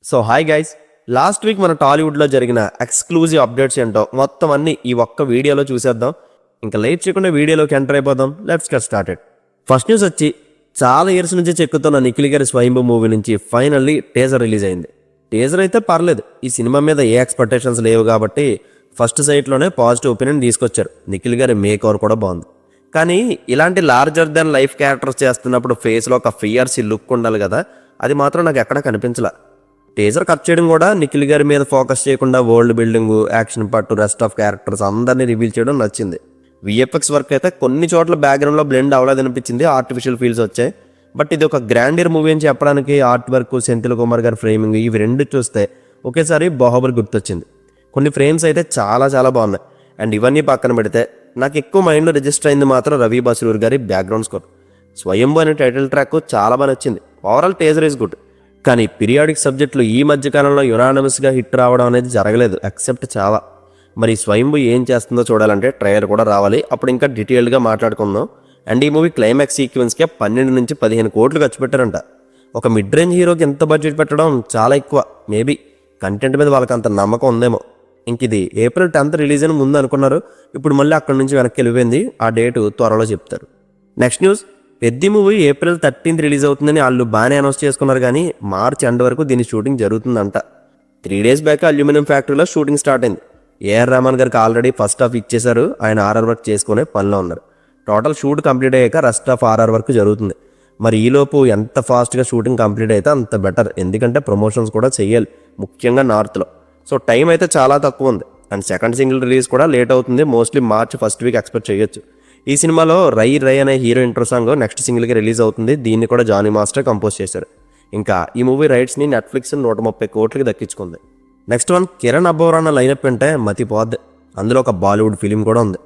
So hi guys, last week మన టాలీవుడ్లో జరిగిన ఎక్స్క్లూజివ్ అప్డేట్స్ ఏంటో మొత్తం అన్ని ఈ ఒక్క వీడియోలో చూసేద్దాం. ఇంకా లేట్ చేయకుండా వీడియోలోకి ఎంటర్ అయిపోదాం. Let's get started. First news వచ్చి, చాలా ఇయర్స్ నుంచి చెక్కుతున్న నిఖిల్ గారి స్వయంభూ మూవీ నుంచి ఫైనల్లీ టీజర్ రిలీజ్ అయింది. టీజర్ అయితే పర్లేదు, ఈ సినిమా మీద ఏ ఎక్స్పెక్టేషన్స్ లేవు కాబట్టి ఫస్ట్ సైట్లోనే పాజిటివ్ ఒపీనియన్ తీసుకొచ్చారు. నిఖిల్ గారి మేక్ ఓవర్ కూడా బాగుంది. కానీ ఇలాంటి లార్జర్ దాన్ లైఫ్ క్యారెక్టర్స్ చేస్తున్నప్పుడు ఫేస్లో ఒక ఫియర్సీ లుక్ ఉండాలి కదా, అది మాత్రం నాకు ఎక్కడా కనిపించలా. టీజర్ కట్ చేయడం కూడా నిఖిల్ గారి మీద ఫోకస్ చేయకుండా వరల్డ్ బిల్డింగ్, యాక్షన్ పట్టు, రెస్ట్ ఆఫ్ క్యారెక్టర్స్ అందరినీ రివీల్ చేయడం నచ్చింది. విఎఫ్ఎక్స్ వర్క్ అయితే కొన్ని చోట్ల బ్యాక్గ్రౌండ్లో బ్లెండ్ అవ్వలేదనిపించింది, ఆర్టిఫిషియల్ ఫీల్స్ వచ్చాయి. బట్ ఇది ఒక గ్రాండియర్ మూవీ అని చెప్పడానికి ఆర్ట్ వర్క్, సెంథిల్ కుమార్ గారి ఫ్రేమింగ్ ఇవి రెండు చూస్తే ఒకేసారి బాహుబలి గుర్తొచ్చింది. కొన్ని ఫ్రేమ్స్ అయితే చాలా చాలా బాగున్నాయి. అండ్ ఇవన్నీ పక్కన పెడితే నాకు ఎక్కువ మైండ్లో రిజిస్టర్ అయింది మాత్రం రవి బస్రూర్ గారి బ్యాక్గ్రౌండ్ స్కోర్. స్వయంభూ అనే టైటిల్ ట్రాక్ చాలా బాగా నచ్చింది. Overall teaser is good. కానీ పీరియాడిక్ సబ్జెక్టులు ఈ మధ్యకాలంలో యునానిమస్గా హిట్ రావడం అనేది జరగలేదు, ఎక్సెప్ట్ చాలా. మరి స్వయంభూ ఏం చేస్తుందో చూడాలంటే ట్రైలర్ కూడా రావాలి, అప్పుడు ఇంకా డీటెయిల్డ్గా మాట్లాడుకుందాం. అండ్ ఈ మూవీ క్లైమాక్స్ సీక్వెన్స్కే 12 నుంచి 15 కోట్లు ఖర్చు పెట్టారంట. ఒక మిడ్ రేంజ్ హీరోకి ఎంత బడ్జెట్ పెట్టడం చాలా ఎక్కువ. మేబీ కంటెంట్ మీద వాళ్ళకి అంత నమ్మకం ఉందేమో. ఇంక ఇది April 10th రిలీజ్ అని ముందు అనుకున్నారు, ఇప్పుడు మళ్ళీ అక్కడి నుంచి వెనక్కి వెళ్ళిపోయింది. ఆ డేటు త్వరలో చెప్తారు. నెక్స్ట్ న్యూస్, పెద్ద మూవీ April 13th రిలీజ్ అవుతుందని వాళ్ళు బాగానే అనౌన్స్ చేసుకున్నారు, కానీ March end వరకు దీని షూటింగ్ జరుగుతుందంట. 3 days బ్యాక్ అల్యూమినియం ఫ్యాక్టరీలో షూటింగ్ స్టార్ట్ అయింది. ఏఆర్ రెహమాన్ గారికి ఆల్రెడీ ఫస్ట్ హాఫ్ ఇచ్చేశారు, ఆయన ఆర్ఆర్ వర్క్ చేసుకునే పనిలో ఉన్నారు. టోటల్ షూట్ కంప్లీట్ అయ్యాక రెస్ట్ ఆఫ్ ఆర్ఆర్ వర్క్ జరుగుతుంది. మరి ఈలోపు ఎంత ఫాస్ట్గా షూటింగ్ కంప్లీట్ అయితే అంత బెటర్, ఎందుకంటే ప్రమోషన్స్ కూడా చెయ్యాలి, ముఖ్యంగా నార్త్లో. సో టైం అయితే చాలా తక్కువ ఉంది. అండ్ సెకండ్ సింగిల్ రిలీజ్ కూడా లేట్ అవుతుంది, mostly March 1st week expect చేయొచ్చు. ఈ సినిమాలో రై రై అనే హీరో ఇంట్రో సాంగ్ నెక్స్ట్ సింగిల్కి రిలీజ్ అవుతుంది. దీన్ని కూడా జానీ మాస్టర్ కంపోజ్ చేశారు. ఇంకా ఈ మూవీ రైట్స్ని నెట్ఫ్లిక్స్ 130 కోట్లకి దక్కించుకుంది. నెక్స్ట్ వన్, కిరణ్ అబ్బోర్ అన్న లైనప్ అంటే మతిపోద్ది. అందులో ఒక బాలీవుడ్ ఫిలిం కూడా ఉంది.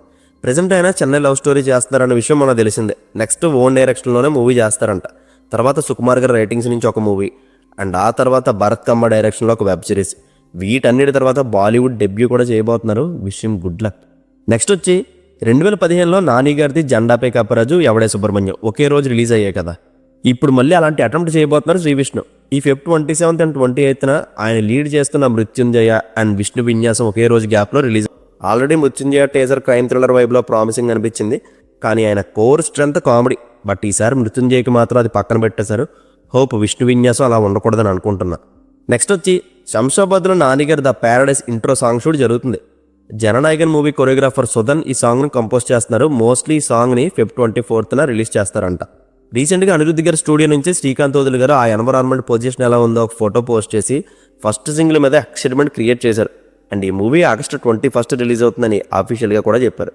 ప్రజెంట్ అయినా చెన్నై లవ్ స్టోరీ చేస్తున్నారన్న విషయం మనకు తెలిసిందే. నెక్స్ట్ ఓన్ డైరెక్షన్లోనే మూవీ చేస్తారంట. తర్వాత సుకుమార్ గారి రైటింగ్స్ నుంచి ఒక మూవీ, అండ్ ఆ తర్వాత భరత్ కమ్మ డైరెక్షన్లో ఒక వెబ్ సిరీస్. వీటన్నిటి తర్వాత బాలీవుడ్ డెబ్యూ కూడా చేయబోతున్నారు. విషయం గుడ్ లక్. నెక్స్ట్ వచ్చి 2015లో నాని గారిది జెండాపై కప్పరాజు, ఎవడే సుబ్రహ్మణ్యం ఒకే రోజు రిలీజ్ అయ్యాయి కదా. ఇప్పుడు మళ్ళీ అలాంటి అటెంప్ట్ చేయబోతున్నారు శ్రీ విష్ణు. ఈ Feb 27th and 28th ఆయన లీడ్ చేస్తున్న మృత్యుంజయ అండ్ విష్ణు విన్యాసం ఒకే రోజు గ్యాప్లో రిలీజ్. ఆల్రెడీ మృత్యుంజయ టీజర్ క్రైమ్ థ్రిల్లర్ వైబ్లో ప్రామిసింగ్ అనిపించింది, కానీ ఆయన కోర్ స్ట్రెంత్ కామెడీ. బట్ ఈసారి మృత్యుంజయకి మాత్రం అది పక్కన పెట్టేశారు. హోప్ విష్ణు విన్యాసం అలా ఉండకూడదని అనుకుంటున్నా. నెక్స్ట్ వచ్చి శంషాబాద్లో నానిగారు the paradise intro song shoot జరుగుతుంది. జననాయకన్ మూవీ కొరియోగ్రాఫర్ సుధన్ ఈ సాంగ్ని కంపోజ్ చేస్తున్నారు. మోస్ట్లీ ఈ సాంగ్ని Feb 24th రిలీజ్ చేస్తారంట. రీసెంట్గా అనిరుద్ధ్ గారి స్టూడియో నుంచి శ్రీకాంత్ వదులు గారు ఆ ఎన్వరాన్మెంట్ పొజిషన్ ఎలా ఉందో ఒక ఫోటో పోస్ట్ చేసి ఫస్ట్ సింగిల్ మీద ఎక్సైట్మెంట్ క్రియేట్ చేశారు. అండ్ ఈ మూవీ August 21st రిలీజ్ అవుతుందని ఆఫీషియల్గా కూడా చెప్పారు.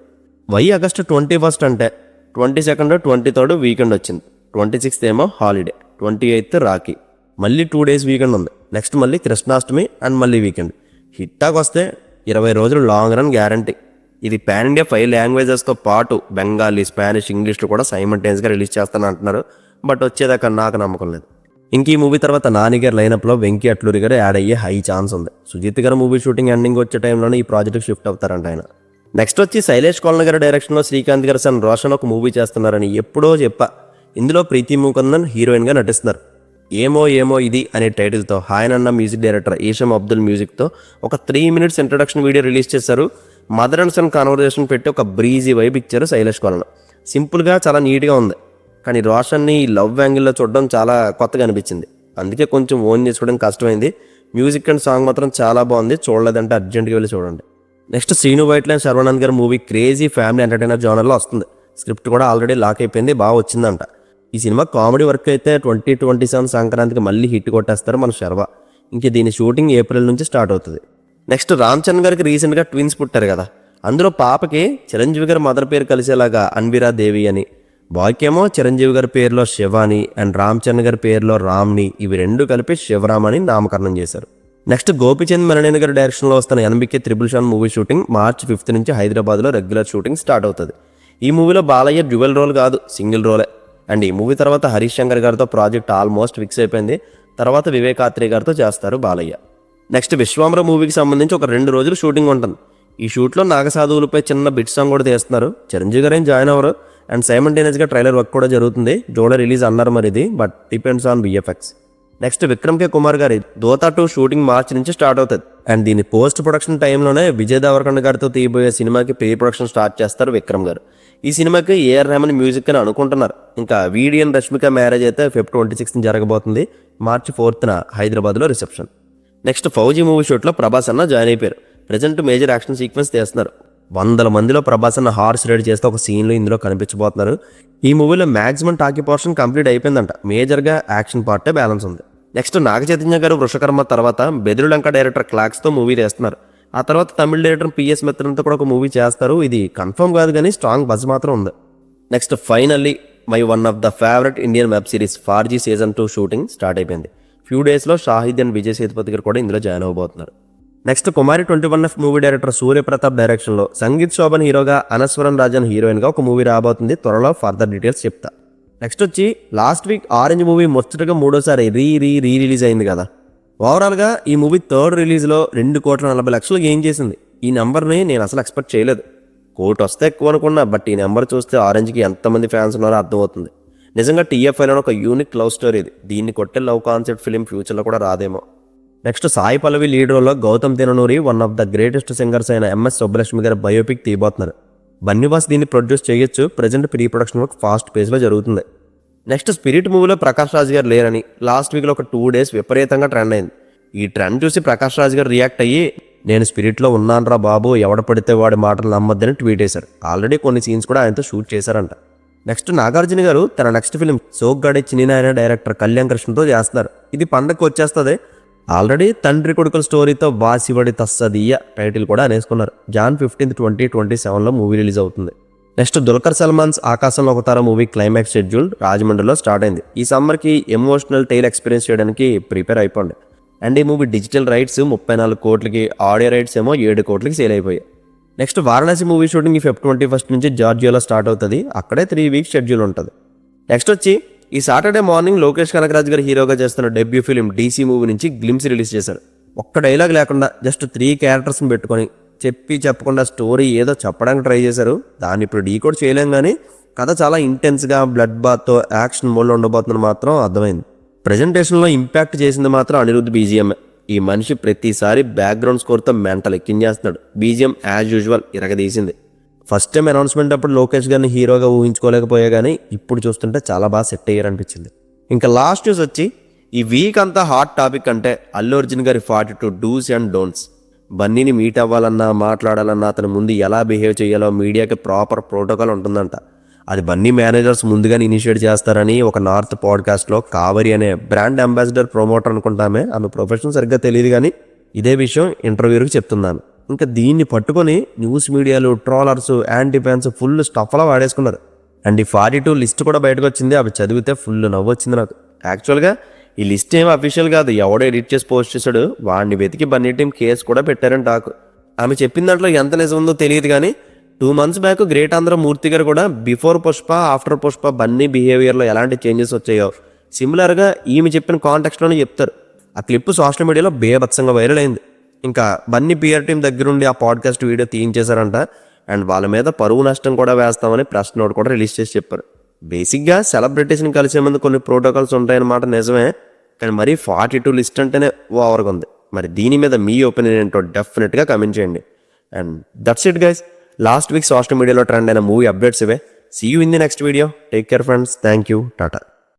వై August 21st అంటే 22nd, 23rd వీకెండ్ వచ్చింది, 26th ఏమో హాలిడే, 28th రాఖీ, మళ్ళీ 2 days వీకెండ్ ఉంది. నెక్స్ట్ మళ్ళీ కృష్ణాష్టమి అండ్ మళ్ళీ వీకెండ్. హిట్టాకి వస్తే 20 రోజులు లాంగ్ రన్ గ్యారంటీ. ఇది పాన్ ఇండియా 5 లాంగ్వేజెస్తో పాటు బెంగాలీ, స్పానిష్, ఇంగ్లీష్లో కూడా సైమల్టేనియస్గా రిలీజ్ చేస్తాను అంటున్నారు. బట్ వచ్చేదాకా నాకు నమ్మకం లేదు. ఇంక ఈ మూవీ తర్వాత నాని గారి లైనప్లో వెంకీ అట్లూరి గారు యాడ్ అయ్యే హై ఛాన్స్ ఉంది. సుజిత్ గారు మూవీ షూటింగ్ ఎండింగ్ వచ్చే టైంలోనే ఈ ప్రాజెక్ట్కి షిఫ్ట్ అవుతారంట ఆయన. నెక్స్ట్ వచ్చి శైలేష్ కోల్న గారి డైరెక్షన్లో శ్రీకాంత్ గారు సన్ రోషన్ ఒక మూవీ చేస్తున్నారని ఎప్పుడో చెప్పా. ఇందులో ప్రీతి ముకుందన్ హీరోయిన్గా నటిస్తున్నారు. ఏమో ఏమో ఇది అనే టైటిల్తో హాయనన్న మ్యూజిక్ డైరెక్టర్ ఈషమ్ అబ్దుల్ మ్యూజిక్తో ఒక 3 minutes ఇంట్రడక్షన్ వీడియో రిలీజ్ చేశారు. మదర్ అండ్ సన్ కాన్వర్జేషన్ పెట్టి ఒక బ్రీజీ వైబ్ ఇచ్చారు శైలేష్ కోల్న. సింపుల్గా చాలా నీట్గా ఉంది, కానీ రోషన్ని లవ్ యాంగిల్లో చూడడం చాలా కొత్తగా అనిపించింది. అందుకే కొంచెం ఓన్ చేసుకోవడం కష్టమైంది. మ్యూజిక్ అండ్ సాంగ్ మాత్రం చాలా బాగుంది, చూడలేదంటే అర్జెంట్గా వెళ్ళి చూడండి. నెక్స్ట్ శ్రీను వైట్లైన్ శర్వానంద్ గారి మూవీ క్రేజీ ఫ్యామిలీ ఎంటర్టైనర్ జోనర్లో వస్తుంది. స్క్రిప్ట్ కూడా ఆల్రెడీ లాక్ అయిపోయింది, బాగా వచ్చిందంట. ఈ సినిమా కామెడీ వర్క్ అయితే 2027 సంక్రాంతికి మళ్ళీ హిట్ కొట్టేస్తారు మన శర్వ. ఇంక దీని షూటింగ్ April నుంచి స్టార్ట్ అవుతుంది. నెక్స్ట్ రామ్ చరణ్ గారికి రీసెంట్గా ట్విన్స్ పుట్టారు కదా, అందులో పాపకి చిరంజీవి గారి మదర్ పేరు కలిసేలాగా అన్విరా దేవి అని, బాయ్కేమో చిరంజీవి గారి పేరులో శివాని అండ్ రామ్ చరణ్ గారి పేరులో రామ్ని, ఇవి రెండు కలిపి శివరామ్ అని నామకరణం చేశారు. నెక్స్ట్ గోపిచంద్ మెననేని గారి డైరెక్షన్లో వస్తున్న NBK త్రిబుల్ షాన్ మూవీ షూటింగ్ March 5th నుంచి హైదరాబాద్లో రెగ్యులర్ షూటింగ్ స్టార్ట్ అవుతుంది. ఈ మూవీలో బాలయ్య డ్యువల్ రోల్ కాదు, సింగిల్ రోలే. అండ్ ఈ మూవీ తర్వాత హరీష్ శంకర్ గారితో ప్రాజెక్ట్ ఆల్మోస్ట్ ఫిక్స్ అయిపోయింది. తర్వాత వివేక్ ఆత్రేయ గారితో చేస్తారు బాలయ్య. నెక్స్ట్ విశ్వాంబర మూవీకి సంబంధించి ఒక 2 రోజులు షూటింగ్ ఉంటుంది. ఈ షూట్లో నాగసాధువులపై చిన్న బిట్ సాంగ్ కూడా తీస్తున్నారు. చిరంజీవి గారు ఏం జాయిన్ అవ్వరు. అండ్ సైమల్టేనియస్గా ట్రైలర్ వర్క్ కూడా జరుగుతుంది. జూలై రిలీజ్ అన్నారు మరి ఇది, but depends on VFX. Next Vikram K Kumar గారి దోతా 2 షూటింగ్ మార్చి నుంచి స్టార్ట్ అవుతుంది. అండ్ దీని పోస్ట్ ప్రొడక్షన్ టైంలోనే విజయ్ దేవరకొండ గారితో తీయబోయే సినిమాకి ప్రీ ప్రొడక్షన్ స్టార్ట్ చేస్తారు విక్రమ్ గారు. ఈ సినిమాకి ఏఆర్ రెహమాన్ మ్యూజిక్ అని అనుకుంటున్నారు. ఇంకా వీడి అండ్ రష్మిక మ్యారేజ్ అయితే Feb 26 జరగబోతుంది. March 4న హైదరాబాద్లో రిసెప్షన్. నెక్స్ట్ ఫౌజీ మూవీ షూట్లో ప్రభాస్ అన్న జాయిన్ అయిపోయారు. ప్రజెంట్ మేజర్ యాక్షన్ సీక్వెన్స్ తీస్తున్నారు. 100 మందిలో ప్రభాస్ అన్న హార్స్ రైడ్ చేస్తే ఒక సీన్లో ఇందులో కనిపించబోతున్నారు. ఈ మూవీలో మ్యాక్సిమం టాకీ పోర్షన్ కంప్లీట్ అయిపోయిందంట. మేజర్గా యాక్షన్ పార్టే బ్యాలెన్స్ ఉంది. నెక్స్ట్ నాగ చైతన్య గారు వృషకర్మ తర్వాత బెదిరులంక డైరెక్టర్ క్లాక్స్తో మూవీ చేస్తున్నారు. ఆ తర్వాత తమిళ డైరెక్టర్ పిఎస్ మిత్రంతో కూడా ఒక మూవీ చేస్తారు. ఇది కన్ఫర్మ్ కాదు కానీ స్ట్రాంగ్ బజ్ మాత్రం ఉంది. Next finally my one of the favourite Indian web series Farzi season 2 shooting start అయిపోయింది. ఫ్యూ డేస్లో షాహిద్ అండ్ విజయ్ సేతుపతి గారు కూడా ఇందులో జాయిన్ అవబోతున్నారు. నెక్స్ట్ కుమారి 21F మూవీ డైరెక్టర్ సూర్యప్రతాప్ డైరెక్షన్లో సంగీత్ శోభన్ హీరోగా అనస్వరన్ రాజన్ హీరోయిన్గా ఒక మూవీ రాబోతుంది. త్వరలో ఫర్దర్ డీటెయిల్స్ చెప్తా. నెక్స్ట్ వచ్చి లాస్ట్ వీక్ ఆరెంజ్ మూవీ ముచ్చటగా 3వ రిలీజ్ అయింది కదా. ఓవరాల్గా ఈ మూవీ థర్డ్ రిలీజ్లో 2,40,00,000 గెయిన్ చేసింది. ఈ నెంబర్ని నేను అసలు ఎక్స్పెక్ట్ చేయలేదు. కోటి వస్తే ఎక్కువ అనుకున్నా, బట్ ఈ నెంబర్ చూస్తే ఆరెంజ్కి ఎంతమంది ఫ్యాన్స్ ఉన్నారో అర్థమవుతుంది. నిజంగా TFIలో ఒక యూనిక్ లవ్ స్టోరీ ఇది. దీన్ని కొట్టే లవ్ కాన్సెప్ట్ ఫిలిం ఫ్యూచర్లో కూడా రాదేమో. నెక్స్ట్ సాయి పల్లవి లీడ్ రోల్లో Gautam Tinnanuri one of the greatest singers అయిన MS సుబ్బలక్ష్మి గారి బయోపిక్ తీయబోతున్నారు. బన్నీవాస్ దీన్ని ప్రొడ్యూస్ చేయొచ్చు. Present pre production work fast పేస్లో జరుగుతుంది. నెక్స్ట్ స్పిరిట్ మూవీలో ప్రకాష్ రాజ్ గారు లేరని లాస్ట్ వీక్లో ఒక 2 days విపరీతంగా ట్రెండ్ అయింది. ఈ ట్రెండ్ చూసి ప్రకాష్ రాజ్ గారు రియాక్ట్ అయ్యి నేను స్పిరిట్లో ఉన్నానరా బాబు, ఎవడ పడితే వాడి మాటలు నమ్మొద్దని ట్వీట్ చేశారు. ఆల్రెడీ కొన్ని సీన్స్ కూడా ఆయనతో షూట్ చేశారంట. నెక్స్ట్ నాగార్జున గారు తన నెక్స్ట్ ఫిలిం సోగ్గాడి చిన్న డైరెక్టర్ కళ్యాణ్ కృష్ణతో చేస్తున్నారు. ఇది పండగకు వచ్చేస్తుంది. ఆల్రెడీ తండ్రి కొడుకుల స్టోరీతో వాసివడి తస్సదియ్య టైటిల్ కూడా అనేసుకున్నారు. Jan 15, 2027లో మూవీ రిలీజ్ అవుతుంది. నెక్స్ట్ దుల్కర్ సల్మాన్స్ ఆకాశంలో ఒక తార మూవీ క్లైమాక్స్ షెడ్యూల్ రాజమండ్రిలో స్టార్ట్ అయింది. ఈ సమ్మర్కి ఎమోషనల్ టైల్ ఎక్స్పీరియన్స్ చేయడానికి ప్రిపేర్ అయిపోండి. అండ్ ఈ మూవీ డిజిటల్ రైట్స్ 34 కోట్లకి, ఆడియో రైట్స్ ఏమో 7 కోట్లకి సేల్ అయిపోయాయి. Next Varanasi movie shooting Feb 21 నుంచి జార్జియాలో స్టార్ట్ అవుతుంది. అక్కడే 3 weeks షెడ్యూల్ ఉంటుంది. నెక్స్ట్ వచ్చి ఈ సాటర్డే మార్నింగ్ లోకేష్ కనకరాజ్ గారు హీరోగా చేస్తున్న డెబ్యూ ఫిలిం DC మూవీ నుంచి గ్లిమ్స్ రిలీజ్ చేశారు. ఒక్క డైలాగ్ లేకుండా జస్ట్ 3 క్యారెక్టర్స్ని పెట్టుకొని చెప్పకుండా స్టోరీ ఏదో చెప్పడానికి ట్రై చేశారు. దాన్ని ఇప్పుడు డీకోడ్ చేయలేం, కానీ కథ చాలా ఇంటెన్స్గా బ్లడ్ బాత్తో యాక్షన్ మోడ్లో ఉండబోతుందని మాత్రం అర్థమైంది. ప్రజెంటేషన్లో ఇంపాక్ట్ చేసింది మాత్రం అనిరుద్ధ్ BGM. ఈ మనిషి ప్రతిసారి బ్యాక్గ్రౌండ్ స్కోర్తో మెంటల్ ఎక్కించేస్తున్నాడు. BGM యాజ్ యూజువల్ ఇరగదీసింది. ఫస్ట్ టైం అనౌన్స్మెంట్ అప్పుడు లోకేష్ గారిని హీరోగా ఊహించుకోలేకపోయా, కానీ ఇప్పుడు చూస్తుంటే చాలా బాగా సెట్ అయ్యారనిపించింది. ఇంకా లాస్ట్ న్యూస్ వచ్చి ఈ వీక్ అంతా హాట్ టాపిక్ అంటే అల్లు అర్జున్ గారి 42 డూస్ అండ్ డోంట్స్. బన్నీని మీట్ అవ్వాలన్నా మాట్లాడాలన్నా అతని ముందు ఎలా బిహేవ్ చేయాలో మీడియాకి ప్రాపర్ ప్రోటోకాల్ ఉంటుందంట. అది బన్నీ మేనేజర్స్ ముందుగానే ఇనిషియేట్ చేస్తారని ఒక నార్త్ పాడ్కాస్ట్లో కావరి అనే బ్రాండ్ అంబాసిడర్ ప్రమోటర్ అనుకుంటామే, ఆమె ప్రొఫెషన్ సరిగ్గా తెలియదు, కానీ ఇదే విషయం ఇంటర్వ్యూకి చెప్తున్నాను. ఇంకా దీన్ని పట్టుకొని న్యూస్ మీడియాలు, ట్రోలర్స్, యాంటీ ఫ్యాన్స్ ఫుల్ స్టఫ్లా వాడేసుకున్నారు. అండ్ ఈ 42 లిస్ట్ కూడా బయటకు వచ్చింది. అవి చదివితే ఫుల్ నవ్వు వచ్చింది నాకు. యాక్చువల్గా ఈ లిస్ట్ ఏం అఫీషియల్ కాదు, ఎవడో ఎడిట్ చేసి పోస్ట్ చేశాడు. వాడిని వెతికి బన్నీ టీం కేసు కూడా పెట్టారని టాకు. ఆమె చెప్పిన దాంట్లో ఎంత నిజం ఉందో తెలియదు, కానీ 2 months బ్యాక్ గ్రేట్ ఆంధ్ర మూర్తి గారు కూడా బిఫోర్ పుష్ప ఆఫ్టర్ పుష్ప బన్నీ బిహేవియర్లో ఎలాంటి చేంజెస్ వచ్చాయో సిమిలర్గా ఈమె చెప్పిన కాంటెక్స్ట్లోనే చెప్తారు. ఆ క్లిప్ సోషల్ మీడియాలో బేభత్సంగా వైరల్ అయింది. ఇంకా బన్నీ PR టీం దగ్గరుండి ఆ పాడ్కాస్ట్ వీడియో తీయించేశారంట. అండ్ వాళ్ళ మీద పరువు నష్టం కూడా వేస్తామని ప్రెస్ నోట్ కూడా రిలీజ్ చేసి చెప్పారు. బేసిక్గా సెలబ్రిటీస్ని కలిసే ముందు కొన్ని ప్రోటోకాల్స్ ఉంటాయన్నమాట, నిజమే. కానీ మరి 42 లిస్ట్ అంటేనే ఓవర్గా ఉంది. మరి దీని మీద మీ ఒపీనియన్ ఏంటో డెఫినెట్గా కమెంట్ చేయండి. And that's it guys. Last week social మీడియాలో ట్రెండ్ అయిన మూవీ అప్డేట్స్ ఇవే. See you in the next video. Take care friends. Thank you. Tata.